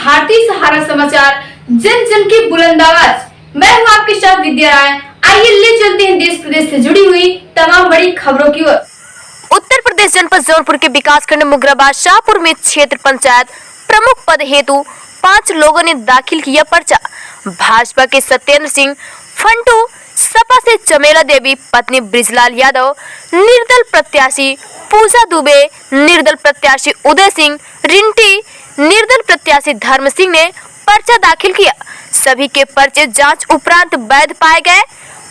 भारतीय सहारा समाचार, जन जन की बुलंद आवाज। मैं हूँ आपके साथ विद्या राय। आइए ले चलते हैं देश प्रदेश से जुड़ी हुई तमाम बड़ी खबरों की ओर। उत्तर प्रदेश जनपद जौनपुर के विकासखंड मुगराबाद शाहपुर में क्षेत्र पंचायत प्रमुख पद हेतु 5 लोगों ने दाखिल किया पर्चा। भाजपा के सत्येंद्र सिंह फंटू, सपा से चमेला देवी पत्नी ब्रिजलाल यादव, निर्दल प्रत्याशी पूजा दुबे, निर्दल प्रत्याशी उदय सिंह रिंटी, निर्दल प्रत्याशी धर्म सिंह ने पर्चा दाखिल किया। सभी के पर्चे जांच उपरांत वैध पाए गए।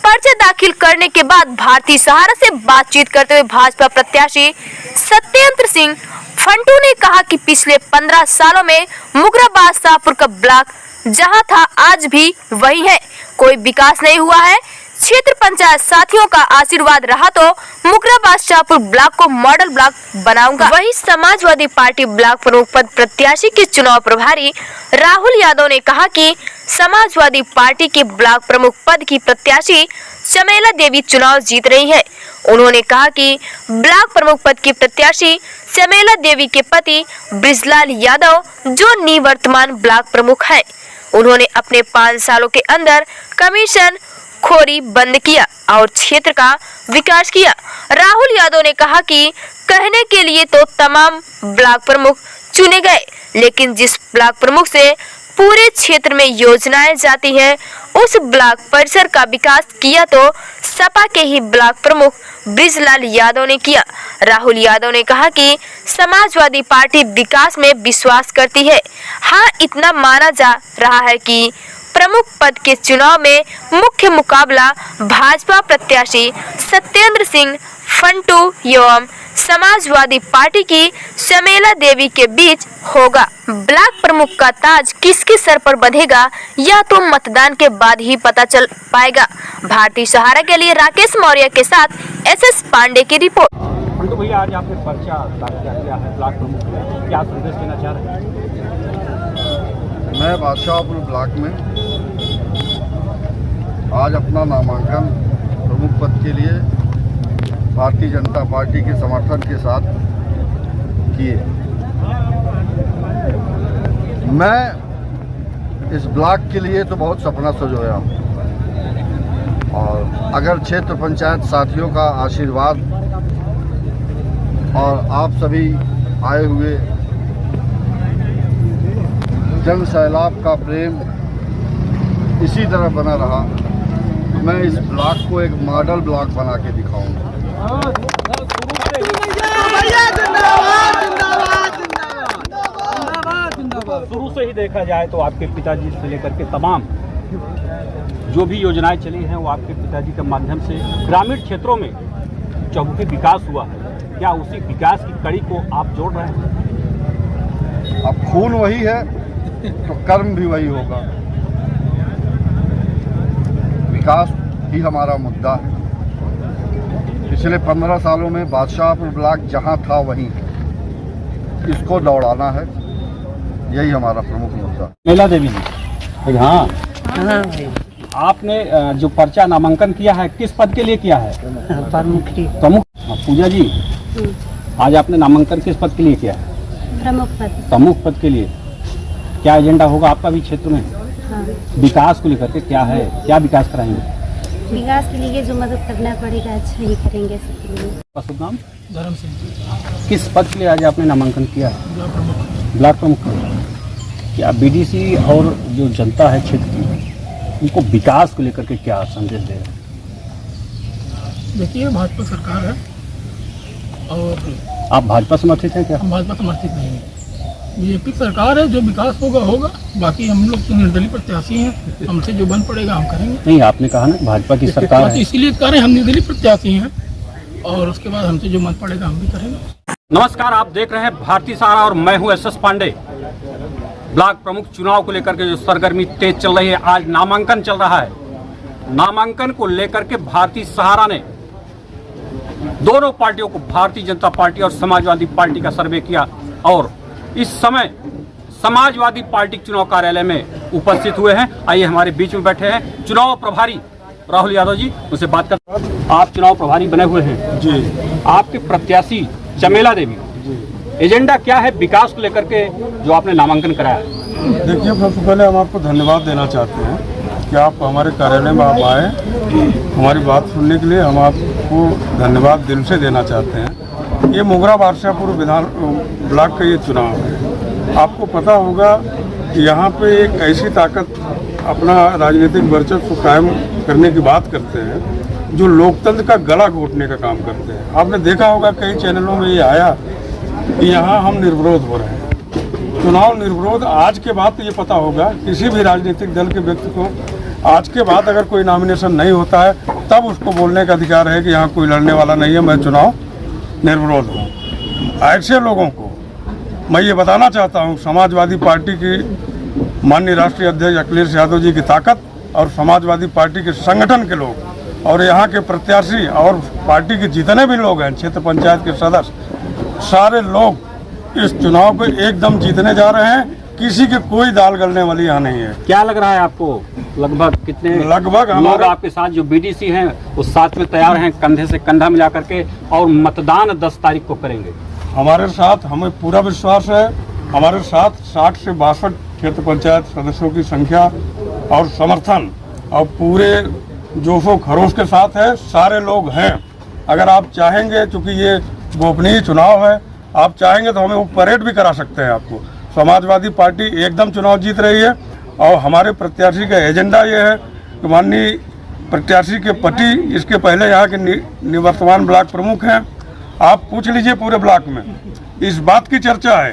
पर्चे दाखिल करने के बाद भारतीय सहारा से बातचीत करते हुए भाजपा प्रत्याशी सत्येंद्र सिंह फंटू ने कहा कि पिछले 15 सालों में मुगराबाद शाहपुर का ब्लॉक जहां था आज भी वही है, कोई विकास नहीं हुआ है। क्षेत्र पंचायत साथियों का आशीर्वाद रहा तो मुगराबाद शाहपुर ब्लॉक को मॉडल ब्लॉक बनाऊंगा। वहीं समाजवादी पार्टी ब्लॉक प्रमुख पद प्रत्याशी के चुनाव प्रभारी राहुल यादव ने कहा कि समाजवादी पार्टी के ब्लॉक प्रमुख पद की प्रत्याशी चमेला देवी चुनाव जीत रही है। उन्होंने कहा कि ब्लॉक प्रमुख पद की प्रत्याशी चमेला देवी के पति ब्रिजलाल यादव जो निवर्तमान ब्लॉक प्रमुख है, उन्होंने अपने 5 सालों के अंदर कमीशन खोरी बंद किया और क्षेत्र का विकास किया। राहुल यादव ने कहा कि कहने के लिए तो तमाम ब्लॉक प्रमुख चुने गए, लेकिन जिस ब्लॉक प्रमुख से पूरे क्षेत्र में योजनाएं जाती हैं, उस ब्लॉक परिसर का विकास किया तो सपा के ही ब्लॉक प्रमुख ब्रिजलाल यादव ने किया। राहुल यादव ने कहा कि समाजवादी पार्टी विकास में विश्वास करती है। हाँ, इतना माना जा रहा है कि प्रमुख पद के चुनाव में मुख्य मुकाबला भाजपा प्रत्याशी सत्येंद्र सिंह फंटू एवं समाजवादी पार्टी की चमेला देवी के बीच होगा। ब्लॉक प्रमुख का ताज किसके सर पर बंधेगा यह तो मतदान के बाद ही पता चल पाएगा। भारतीय सहारा के लिए राकेश मौर्य के साथ SS पांडे की रिपोर्ट। फंटू भैया, आज आपने पर्चा दाखिल किया है ब्लॉक प्रमुख में, क्या संदेश देना चाह रहे हैं? मैं बादशाहपुर ब्लॉक में आज अपना नामांकन प्रमुख पद के लिए भारतीय जनता पार्टी के समर्थन के साथ किए। मैं इस ब्लॉक के लिए तो बहुत सपना सजोया हूँ और अगर क्षेत्र पंचायत साथियों का आशीर्वाद और आप सभी आए हुए जन सैलाब का प्रेम इसी तरह बना रहा तो मैं इस ब्लॉक को एक मॉडल ब्लॉक बना के दिखाऊंगा। शुरू से ही देखा जाए तो आपके पिताजी से लेकर के तमाम जो भी योजनाएं चली हैं वो आपके पिताजी के माध्यम से ग्रामीण क्षेत्रों में चौमुखी विकास हुआ है। क्या उसी विकास की कड़ी को आप जोड़ रहे हैं? अब खून वही है तो कर्म भी वही होगा। विकास ही हमारा मुद्दा है। पिछले 15 सालों में बादशाहपुर ब्लॉक जहां था वहीं है, इसको दौड़ाना है, यही हमारा प्रमुख मुद्दा। चमेला देवी जी, हाँ भाई, आपने जो पर्चा नामांकन किया है किस पद के लिए किया है? प्रमुख। पूजा जी, आज आपने नामांकन किस पद के लिए किया है? प्रमुख पद के लिए। क्या एजेंडा होगा आपका भी क्षेत्र में? हाँ। विकास को लेकर के क्या है, क्या विकास कराएंगे? विकास के लिए जो मदद करना पड़ेगा अच्छा ही करेंगे सबके लिए। शुभ नाम? धर्म सिंह। किस पद के लिए आज आपने नामांकन किया? ब्लॉक प्रमुख। क्या BDC और जो जनता है क्षेत्र की, उनको विकास को लेकर के क्या संदेश दे रहे हैं? देखिए, भाजपा सरकार है और आप भाजपा समर्थित हैं क्या? हम भाजपा समर्थित नहीं हैं। BJP सरकार है, जो विकास होगा होगा, बाकी हम लोग तो निर्दलीय प्रत्याशी हैं, हमसे जो बन पड़ेगा हम करेंगे। नहीं, आपने कहा ना भाजपा की सरकार है, इसीलिए कह रहे हैं हम निर्दलीय प्रत्याशी हैं और उसके बाद हमसे जो मन पड़ेगा हम भी करेंगे। नमस्कार, आप देख रहे हैं भारतीय सहारा और मैं हूं SS पांडे। ब्लॉक प्रमुख चुनाव को लेकर के जो सरगर्मी तेज चल रही है, आज नामांकन चल रहा है। नामांकन को लेकर के भारतीय सहारा ने दोनों पार्टियों को, भारतीय जनता पार्टी और समाजवादी पार्टी का सर्वे किया और इस समय समाजवादी पार्टी चुनाव कार्यालय में उपस्थित हुए हैं। आइए हमारे बीच में बैठे हैं चुनाव प्रभारी राहुल यादव जी, उनसे बात करते हैं। आप चुनाव प्रभारी बने हुए हैं जी। आपके प्रत्याशी चमेला देवी, एजेंडा क्या है विकास को लेकर के जो आपने नामांकन कराया? देखिए, सबसे पहले हम आपको धन्यवाद देना चाहते हैं कि आप हमारे कार्यालय में आप आए, हमारी बात सुनने के लिए हम आपको धन्यवाद दिल से देना चाहते हैं। ये मोगरा बादशाहपुर विधान ब्लॉक का ये चुनाव है। आपको पता होगा कि यहाँ पे एक ऐसी ताकत अपना राजनीतिक वर्चस्व कायम करने की बात करते हैं जो लोकतंत्र का गला घोटने का काम करते हैं। आपने देखा होगा कई चैनलों में ये आया कि यहाँ हम निर्विरोध हो रहे हैं। चुनाव निर्विरोध आज के बाद तो ये पता होगा किसी भी राजनीतिक दल के व्यक्ति को, आज के बाद अगर कोई नॉमिनेशन नहीं होता है तब उसको बोलने का अधिकार है कि यहाँ कोई लड़ने वाला नहीं है, मैं चुनाव निर्विरोध हूँ। ऐसे लोगों को मैं ये बताना चाहता हूँ, समाजवादी पार्टी की माननीय राष्ट्रीय अध्यक्ष अखिलेश यादव जी की ताकत और समाजवादी पार्टी के संगठन के लोग और यहाँ के प्रत्याशी और पार्टी के जितने भी लोग हैं, क्षेत्र पंचायत के सदस्य, सारे लोग इस चुनाव को एकदम जीतने जा रहे हैं। किसी के कोई दाल गलने वाली यहाँ नहीं है। क्या लग रहा है आपको, लगभग कितने लगभग लोग हमारे आपके साथ जो बीडीसी हैं वो साथ में तैयार हैं कंधे से कंधा मिला करके, और मतदान 10 तारीख को करेंगे? हमारे साथ हमें पूरा विश्वास है। हमारे साथ 60 से 62 क्षेत्र पंचायत सदस्यों की संख्या और समर्थन और पूरे जोशो खरोश के साथ है, सारे लोग हैं। अगर आप चाहेंगे, चूँकि ये गोपनीय चुनाव है, आप चाहेंगे तो हमें वो परेड भी करा सकते हैं आपको। समाजवादी पार्टी एकदम चुनाव जीत रही है और हमारे प्रत्याशी का एजेंडा ये है कि माननीय प्रत्याशी के पति इसके पहले यहाँ के निवर्तमान ब्लॉक प्रमुख हैं। आप पूछ लीजिए पूरे ब्लॉक में इस बात की चर्चा है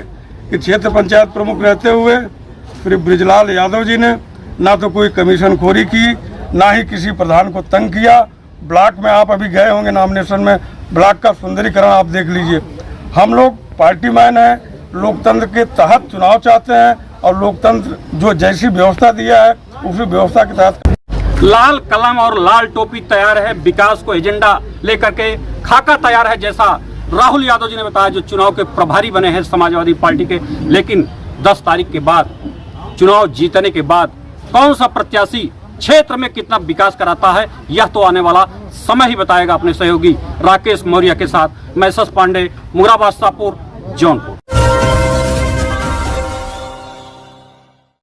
कि क्षेत्र पंचायत प्रमुख रहते हुए श्री ब्रिजलाल यादव जी ने ना तो कोई कमीशन खोरी की, ना ही किसी प्रधान को तंग किया। ब्लॉक में आप अभी गए होंगे नॉमिनेशन में, ब्लॉक का सुंदरीकरण आप देख लीजिए। हम लोग पार्टी मैन है, लोकतंत्र के तहत चुनाव चाहते हैं और लोकतंत्र जो जैसी व्यवस्था दिया है उसी व्यवस्था के तहत। लाल कलम और लाल टोपी तैयार है, विकास को एजेंडा लेकर के खाका तैयार है, जैसा राहुल यादव जी ने बताया जो चुनाव के प्रभारी बने हैं समाजवादी पार्टी के। लेकिन 10 तारीख के बाद, चुनाव जीतने के बाद कौन सा प्रत्याशी क्षेत्र में कितना विकास कराता है, यह तो आने वाला समय ही बताएगा। अपने सहयोगी राकेश मौर्य के साथ मैं शश पांडे, मुगरा बादशाहपुर, जौनपुर।